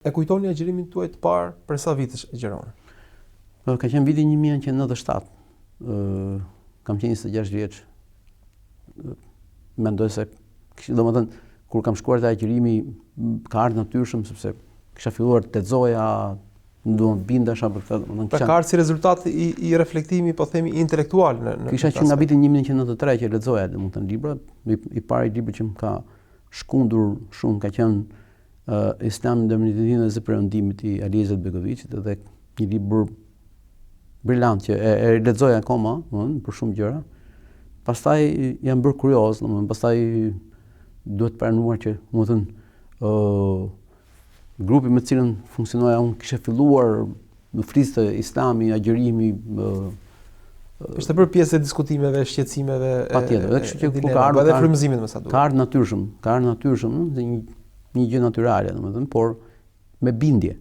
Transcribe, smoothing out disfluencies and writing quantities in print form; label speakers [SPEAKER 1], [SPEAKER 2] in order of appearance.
[SPEAKER 1] E kujtoni agjërimin tuaj të parë për sa vitesh e gjeroni?
[SPEAKER 2] Ka qenë viti 1997. Kam qenë 26 vjeç. Mendoj se domethënë kur kam shkuar te agjërimi ka ardhur natyrshëm sepse kisha filluar të lexoja, duam bindesha për këtë, domethënë
[SPEAKER 1] ka ardhur si rezultat i reflektimi, po themi intelektual në
[SPEAKER 2] kisha qenë nga viti 1993 që lexoja domethënë libra, i pari libër që më ka shkundur shumë ka qenë Islam ndërmjetëtinë dhe perëndimit i Alizet Begoviçit, edhe një libër brillant që e lexoj akoma, për shumë gjëra. Pastaj jam bërë kurioz, domethënë pastaj duhet të pranuar që domethënë grupi me të cilën funksionoja unë kishte filluar në fliste Islami, agjërimi,
[SPEAKER 1] ishte bërë pjesë e diskutimeve, shqetësimeve,
[SPEAKER 2] patjetër, edhe kështu që ka ardhur
[SPEAKER 1] edhe frymëzimit më sa duhet.
[SPEAKER 2] Ka ardhur natyrshëm, një gjë natyrale, domethënë, por me bindje.